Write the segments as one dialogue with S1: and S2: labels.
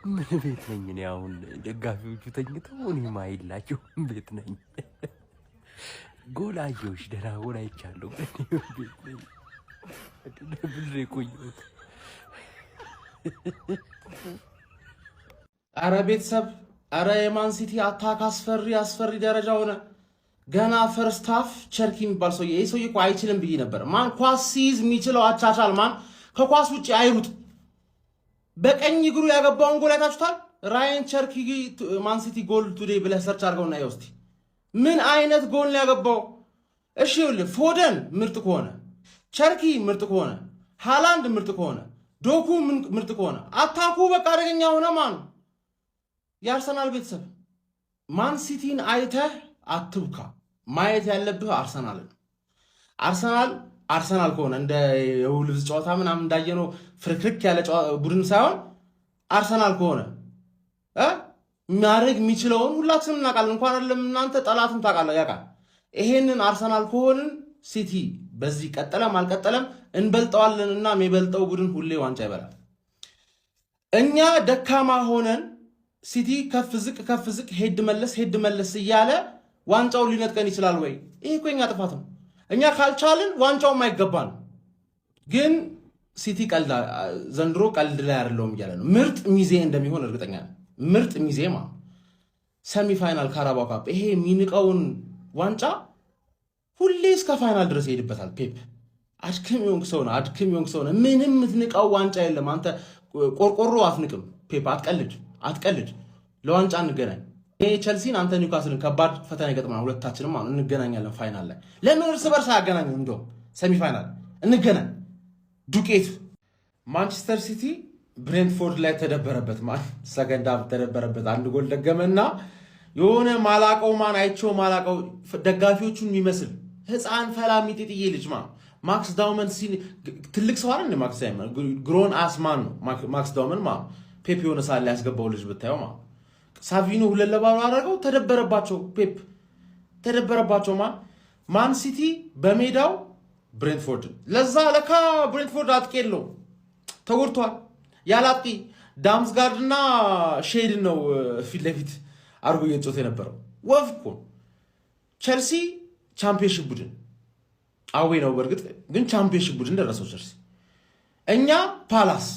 S1: ምን ቤት ነኝ እኔ አሁን ደጋፊዎቹ ተኝተው እኔ ማይላቸው ቤት ነኝ። ጎላዮሽ ደህና ጎል አይቻለሁ። ቤት ነኝ ብሬ ቆየሁት።
S2: አረ ቤተሰብ አረ የማን ሲቲ አታክ አስፈሪ ደረጃ ሆነ። ገና ፈርስት ሃፍ ቸርኪ የሚባል ሰውዬ ይሄ ሰውዬ እኮ አይችልም ብዬ ነበር። ማን ኳስ ሲይዝ የሚችለው አቻቻል ማን ከኳስ ውጪ አይሩጥ። በቀኝ እግሩ ያገባውን ጎል አይታችሁታል? ራያን ቸርኪ ማን ሲቲ ጎል ቱዴ ብለህ ሰርች አድርገውና ያው እስቲ ምን አይነት ጎል ነው ያገባው? እሺ ይኸውልህ ፎደን ምርጥ ከሆነ ቸርኪ ምርጥ ከሆነ ሃላንድ ምርጥ ከሆነ ዶኩ ምርጥ ከሆነ አታኩ በቃ አደገኛ ሆነ። ማን የአርሰናል ቤተሰብ ማን ሲቲን አይተህ አትብካ። ማየት ያለብህ አርሰናልን። አርሰናል ከሆነ እንደ የውልብዝ ጨዋታ ምናምን እንዳየነው ፍርክርክ ያለ ቡድን ሳይሆን አርሰናል ከሆነ ማድረግ የሚችለውን ሁላችንም እናውቃለን። እንኳን አይደለም እናንተ ጠላትም ታውቃለህ ያውቃል። ይሄንን አርሰናል ከሆንን ሲቲ በዚህ ቀጠለም አልቀጠለም እንበልጠዋለን እና የሚበልጠው ቡድን ሁሌ ዋንጫ ይበላል። እኛ ደካማ ሆነን ሲቲ ከፍ ዝቅ ሄድ መለስ እያለ ዋንጫውን ሊነጥቀን ይችላል ወይ? ይሄ እኮ የኛ ጥፋት ነው። እኛ ካልቻልን ዋንጫውም አይገባን። ግን ሲቲ ዘንድሮ ቀልድ ላይ አይደለውም እያለ ነው። ምርጥ ሚዜ እንደሚሆን እርግጠኛ ነኝ። ምርጥ ሚዜ ሰሚ ፋይናል ካራባኦ ካፕ ይሄ የሚንቀውን ዋንጫ ሁሌ እስከ ፋይናል ድረስ ይሄድበታል። ፔፕ አድክም የሆንክ ሰው ነህ። ምንም የምትንቀው ዋንጫ የለም። አንተ ቆርቆሮ አትንቅም። ፔፕ አትቀልድ። ለዋንጫ እንገናኝ። ይሄ ቸልሲን አንተ ኒውካስልን ከባድ ፈተና ይገጥማል። ሁለታችንም እንገናኛለን ፋይናል ላይ። ለምን እርስ በርስ አያገናኙም? እንደውም ሰሚ ፋይናል እንገናኝ። ዱቄት ማንቸስተር ሲቲ ብሬንትፎርድ ላይ ተደበረበት። ሰከንድ ሃፍ ተደበረበት። አንድ ጎል ደገመና የሆነ ማላቀው ደጋፊዎቹን የሚመስል ህፃን ፈላ ሚጢጥዬ ልጅ ማክስ ዳውመን ትልቅ ሰው አይደል? ማክስ ዳውመን ግሮን አስማን ነው። ማክስ ዳውመን ፔፕ የሆነ ሳለ ያስገባው ልጅ ብታየው ሳቪኖ 2-0 አደረገው። ተደበረባቸው። ፔፕ ተደበረባቸው። ማን ሲቲ በሜዳው ብሬንትፎርድ ለዛ ለካ ብሬንትፎርድ አጥቂ የለውም ተጎድቷል። ያለ አጥቂ ዳምስጋርድ እና ሼድ ነው ፊት ለፊት አርጎ እየጮተ የነበረው። ወፍ እኮ ቸልሲ ቻምፒየንሺፕ ቡድን አዌ ነው በእርግጥ ግን ቻምፒየንሺፕ ቡድን ደረሰው ቸልሲ። እኛ ፓላስ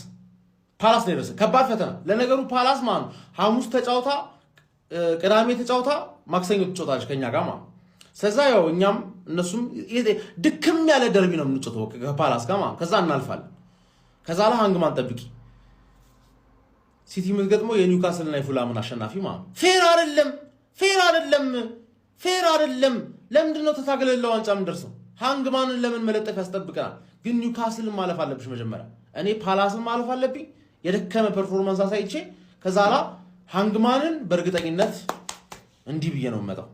S2: ነው የደረሰ። ከባድ ፈተና ለነገሩ። ፓላስ ሐሙስ ተጫውታ ቅዳሜ ተጫውታ ማክሰኞ ተጫውታለች ከኛ ጋር ስለዛ ያው እኛም እነሱም ድክም ያለ ደርቢ ነው የምንጫወተው ከፓላስ ጋር ከዛ እናልፋለን። ከዛ ላይ ሃንግማን ጠብቂ። ሲቲ የምትገጥመው የኒውካስል እና የፉላምን አሸናፊ ፌር አይደለም። ለምንድነው ተታገለለ ዋንጫ የምንደርሰው? ሃንግማንን ለምን መለጠፍ ያስጠብቀናል? ግን ኒውካስልን ማለፍ አለብሽ መጀመሪያ። እኔ ፓላስን ማለፍ አለብኝ የደከመ ፐርፎርማንስ አሳይቼ ከዛ ላይ ሃንግማንን በእርግጠኝነት እንዲህ ብዬ ነው የምመጣው።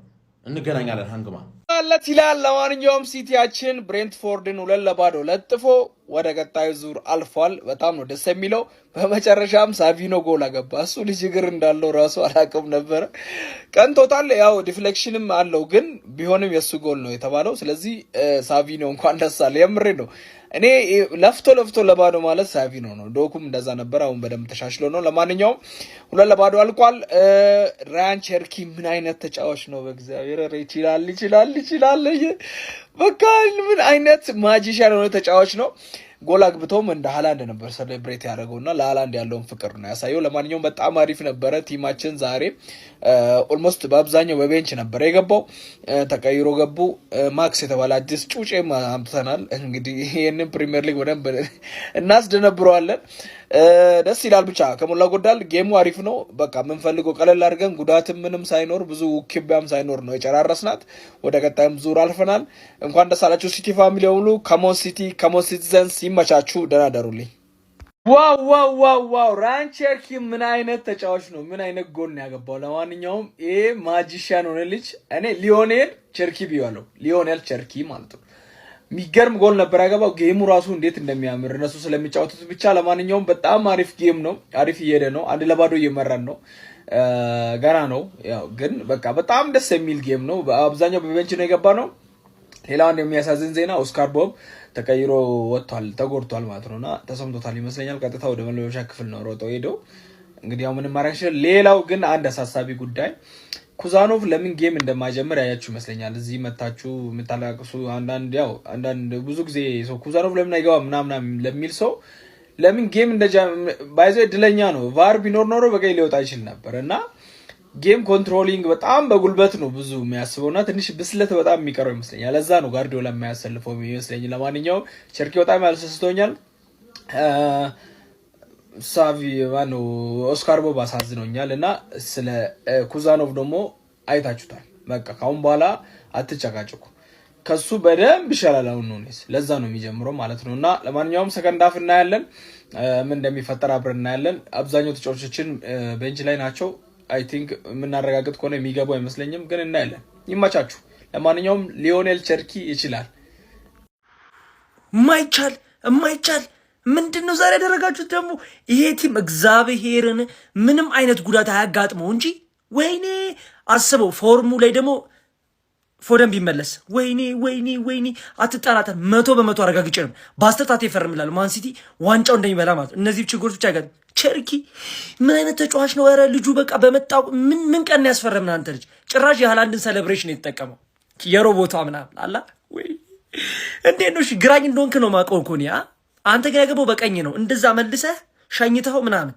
S2: እንገናኛለን ሃንግማን
S3: ማለት ይላል። ለማንኛውም ሲቲያችን ብሬንትፎርድን 2-0 ለጥፎ ወደ ቀጣዩ ዙር አልፏል። በጣም ነው ደስ የሚለው። በመጨረሻም ሳቪኖ ጎል አገባ። እሱ ልጅ እግር እንዳለው ራሱ አላውቅም ነበረ። ቀንቶታል። ያው ዲፍሌክሽንም አለው ግን ቢሆንም የሱ ጎል ነው የተባለው። ስለዚህ ሳቪኖ እንኳን ደስ አለ። የምሬ ነው። እኔ ለፍቶ ለባዶ ማለት ሳቪኖ ነው። ዶኩም እንደዛ ነበር። አሁን በደንብ ተሻሽሎ ነው። ለማንኛውም 2-0 አልቋል። ራያን ቸርኪ ምን አይነት ተጫዋች ነው! በእግዚአብሔር ይችላል። በቃ ምን አይነት ማጂሻን የሆነ ተጫዋች ነው። ጎል አግብቶም እንደ ሃላንድ ነበር ሴሌብሬት ያደረገውና ለሃላንድ ያለውን ፍቅር ነው ያሳየው። ለማንኛውም በጣም አሪፍ ነበረ። ቲማችን ዛሬ ኦልሞስት በአብዛኛው በቤንች ነበር የገባው። ተቀይሮ ገቡ። ማክስ የተባለ አዲስ ጩጬ አምጥተናል። እንግዲህ ይሄንን ፕሪሚየር ሊግ በደንብ እናስደነብረዋለን። ደስ ይላል። ብቻ ከሞላ ጎዳል ጌሙ አሪፍ ነው። በቃ የምንፈልገው ቀለል አድርገን ጉዳትም ምንም ሳይኖር ብዙ ውክቢያም ሳይኖር ነው የጨራረስናት። ወደ ቀጣይም ዙር አልፈናል። እንኳን ደስ አላችሁ ሲቲ ፋሚሊ ሁሉ። ከሞን ሲቲዘንስ ይመቻችሁ። ደህና ደሩልኝ። ዋው ራያን ቸርኪ ምን አይነት ተጫዋች ነው! ምን አይነት ጎል ነው ያገባው! ለማንኛውም ይሄ ማጂሻን ሆነ ልጅ እኔ ሊዮኔል ቸርኪ ብያለሁ። ሊዮኔል ቸርኪ ማለት ነው። የሚገርም ጎል ነበር ያገባው። ጌሙ ራሱ እንዴት እንደሚያምር እነሱ ስለሚጫወቱት ብቻ። ለማንኛውም በጣም አሪፍ ጌም ነው። አሪፍ እየሄደ ነው። 1-0 እየመራን ነው። ገና ነው ያው ግን በቃ በጣም ደስ የሚል ጌም ነው። በአብዛኛው በቤንች ነው የገባ ነው። ሌላው የሚያሳዝን ዜና ኦስካር ቦብ ተቀይሮ ወጥቷል፣ ተጎድቷል ማለት ነውና ተሰምቶታል ይመስለኛል። ቀጥታ ወደ መለበሻ ክፍል ነው ሮጦ ሄዶ እንግዲህ ያው ምንም ማረክሽ። ሌላው ግን አንድ አሳሳቢ ጉዳይ ኩዛኖቭ ለምን ጌም እንደማይጀምር ያያችሁ ይመስለኛል። እዚህ መታችሁ የምታላቅሱ አንዳንድ ብዙ ጊዜ ሰው ኩዛኖቭ ለምን አይገባም ምናምን ለሚል ሰው ለምን ጌም ባይዘው እድለኛ ነው። ቫር ቢኖር ኖሮ በቀይ ሊወጣ ይችል ነበር እና ጌም ኮንትሮሊንግ በጣም በጉልበት ነው ብዙ የሚያስበውና ትንሽ ብስለት በጣም የሚቀረው ይመስለኛል። ለዛ ነው ጋርዲዮላ የማያሰልፈው ይመስለኝ። ለማንኛውም ቸርኪ በጣም ያልሰስቶኛል። ሳቪ ማነው ኦስካር ቦብ አሳዝኖኛል እና ስለ ኩዛኖቭ ደግሞ አይታችሁታል። በቃ ካሁን በኋላ አትጨቃጭቁ። ከሱ በደንብ ይሻላል አሁን ነው። ለዛ ነው የሚጀምረው ማለት ነውና ለማንኛውም ሰከንድ ሃፍ እናያለን። ምን እንደሚፈጠር አብረን እናያለን። አብዛኛው ተጫዋቾችን ቤንች ላይ ናቸው። አይ ቲንክ የምናረጋግጥ ከሆነ የሚገባው አይመስለኝም፣ ግን እናያለን። ይመቻችሁ። ለማንኛውም ሊዮኔል ቸርኪ ይችላል።
S1: የማይቻል ምንድነው ዛሬ ያደረጋችሁት ደግሞ? ይሄ ቲም እግዚአብሔርን ምንም አይነት ጉዳት አያጋጥመው እንጂ ወይኔ አስበው። ፎርሙ ላይ ደግሞ ፎደን ቢመለስ ወይኔ አትጣላታ። 100% አረጋግጬ ነው በአስተታት ይፈርምላል ማን ሲቲ ዋንጫው እንደሚበላ ማለት። እነዚህ ችግሮች ብቻ አይጋጥ። ቸርኪ ምን አይነት ተጫዋች ነው? ኧረ ልጁ በቃ በመጣው ምን ቀን ያስፈረምና አንተ ልጅ ጭራሽ የሃላንድን ሴሌብሬሽን የተጠቀመው የሮቦቷ ምናምን አላ ወይ እንዴት ነው? እሺ ግራኝ እንደሆንክ ነው ማቀው ኮኒያ አንተ ግን ያገባው በቀኝ ነው። እንደዛ መልሰህ ሸኝተው ምናምን።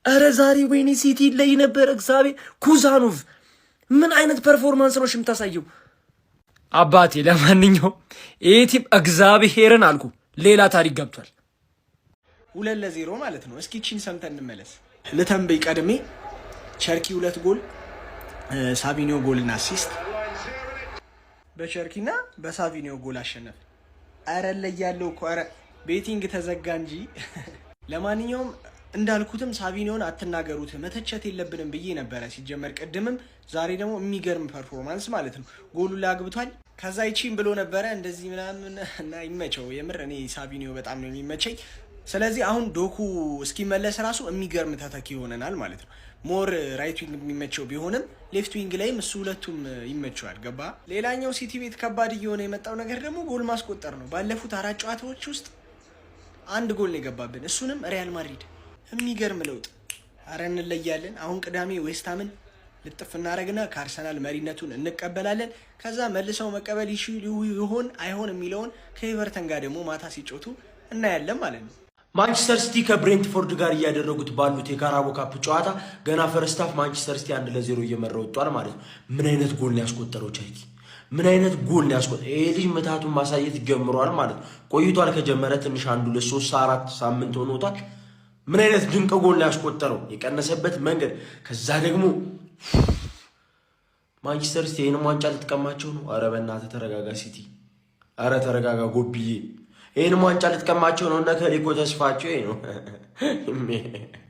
S1: ኧረ ዛሬ ወይኔ ሲቲ ላይ ነበር እግዚአብሔር። ኩዛኖቭ ምን አይነት ፐርፎርማንስ ነው የምታሳየው አባቴ? ለማንኛውም ይሄ ቲም እግዚአብሔርን አልኩ ሌላ ታሪክ ገብቷል።
S4: 2-0 ማለት ነው። እስኪ ቺን ሰምተን እንመለስ። ለተንበይ ቀድሜ ቸርኪ 2 ጎል፣ ሳቪኒዮ ጎልና አሲስት። በቸርኪና በሳቪኒዮ ጎል አሸነፈ። አረ ለያለው እኮ አረ ቤቲንግ ተዘጋ እንጂ። ለማንኛውም እንዳልኩትም ሳቪኒዮን አትናገሩት መተቸት የለብንም ብዬ ነበረ ሲጀመር ቅድምም። ዛሬ ደግሞ የሚገርም ፐርፎርማንስ ማለት ነው። ጎሉ ላይ አግብቷል። ከዛ ይቺን ብሎ ነበረ እንደዚህ ምናምን እና ይመቸው። የምር እኔ ሳቪኒዮ በጣም ነው የሚመቸኝ። ስለዚህ አሁን ዶኩ እስኪመለስ ራሱ የሚገርም ተተኪ ይሆነናል ማለት ነው። ሞር ራይት ዊንግ የሚመቸው ቢሆንም ሌፍት ዊንግ ላይም እሱ ሁለቱም ይመቸዋል። ገባ። ሌላኛው ሲቲ ቤት ከባድ እየሆነ የመጣው ነገር ደግሞ ጎል ማስቆጠር ነው። ባለፉት 4 ጨዋታዎች ውስጥ 1 ጎል ነው የገባብን፣ እሱንም ሪያል ማድሪድ። የሚገርም ለውጥ። አረ እንለያለን። አሁን ቅዳሜ ዌስትሃምን ልጥፍ እናደርግና ከአርሰናል መሪነቱን እንቀበላለን። ከዛ መልሰው መቀበል ይሆን አይሆን የሚለውን ከኤቨርተን ጋር ደግሞ ማታ ሲጮቱ እናያለን ማለት ነው።
S1: ማንቸስተር ሲቲ ከብሬንትፎርድ ጋር እያደረጉት ባሉት የካራቦ ካፕ ጨዋታ ገና ፈርስት ሃፍ ማንቸስተር ሲቲ 1-0 እየመራ ወጥቷል ማለት ነው። ምን አይነት ጎል ነው ያስቆጠረው ቸርኪ? ምን አይነት ጎል ነው ያስቆጠረው? ይሄ ልጅ ምታቱን ማሳየት ጀምሯል ማለት ነው። ቆይቷል ከጀመረ ትንሽ 1 2 3 4 ሳምንት ሆኖታል። ምን አይነት ድንቅ ጎል ነው ያስቆጠረው! የቀነሰበት መንገድ። ከዛ ደግሞ ማንቸስተር ሲቲ ይሄን ዋንጫ ልትቀማቸው ነው። አረ በእናትህ ተረጋጋ ሲቲ፣ አረ ተረጋጋ ጎብዬ። ይሄን ዋንጫ ልትቀማቸው ነው። ከሊጎ ተስፋቸው ይሄ ነው።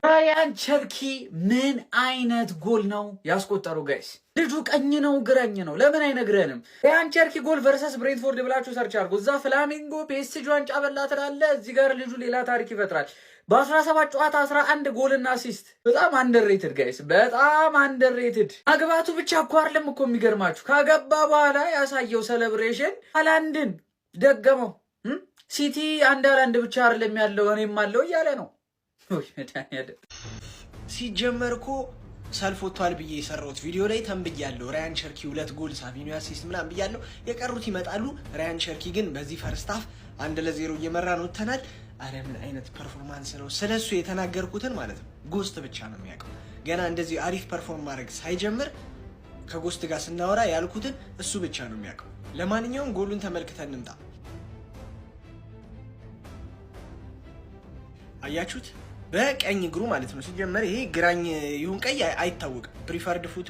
S5: ራያን ቸርኪ ምን አይነት ጎል ነው ያስቆጠረው ጋይስ? ልጁ ቀኝ ነው ግራኝ ነው ለምን አይነግረንም? ራያን ቸርኪ ጎል ቨርሰስ ብሬንትፎርድ ብላችሁ ሰርች አድርጉ። እዛ ፍላሚንጎ ፒኤስጂ ዋንጫ በላ ትላለ፣ እዚህ ጋር ልጁ ሌላ ታሪክ ይፈጥራል። በ17 ጨዋታ 11 ጎልና አሲስት። በጣም አንደርሬትድ ጋይስ፣ በጣም አንደርሬትድ። አግባቱ ብቻ እኮ አይደለም እኮ የሚገርማችሁ፣ ካገባ በኋላ ያሳየው ሴሌብሬሽን ሃላንድን ደገመው። ሲቲ አንድ ሃላንድ ብቻ አይደለም ያለው እኔም አለው እያለ ነው።
S4: ሲጀመር እኮ ሰልፍ ወጥቷል ብዬ የሰራሁት ቪዲዮ ላይ ተንብያለሁ። ራያን ቸርኪ 2 ጎል ሳቪኒዮ አሲስት ምናምን ብያለሁ። የቀሩት ይመጣሉ። ራያን ቸርኪ ግን በዚህ ፈርስት ሃፍ 1-0 እየመራን ወጥተናል። አረ ምን አይነት ፐርፎርማንስ ነው! ስለሱ የተናገርኩትን ማለት ነው ጎስት ብቻ ነው የሚያውቀው። ገና እንደዚህ አሪፍ ፐርፎርም ማድረግ ሳይጀምር ከጎስት ጋር ስናወራ ያልኩትን እሱ ብቻ ነው የሚያውቀው። ለማንኛውም ጎሉን ተመልክተን እንምጣ። አያችሁት? በቀኝ እግሩ ማለት ነው። ሲጀመር ይሄ ግራኝ ይሁን ቀይ አይታወቅም። ፕሪፈርድ ፉቱ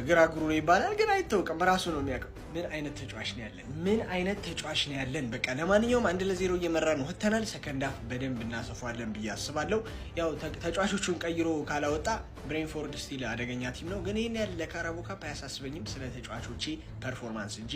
S4: ግራ እግሩ ነው ይባላል፣ ግን አይታወቅም። ራሱ ነው የሚያውቀው። ምን አይነት ተጫዋች ነው ያለን! ምን አይነት ተጫዋች ነው ያለን! በቃ ለማንኛውም 1-0 እየመራ ነው ወጥተናል። ሰከንድ ሃፍ በደንብ እናሰፋለን ብዬ አስባለሁ። ያው ተጫዋቾቹን ቀይሮ ካላወጣ ብሬንትፎርድ ስቲል አደገኛ ቲም ነው፣ ግን ይሄን ያለ ለካራቦ ካፕ አያሳስበኝም ስለ ተጫዋቾቼ ፐርፎርማንስ እንጂ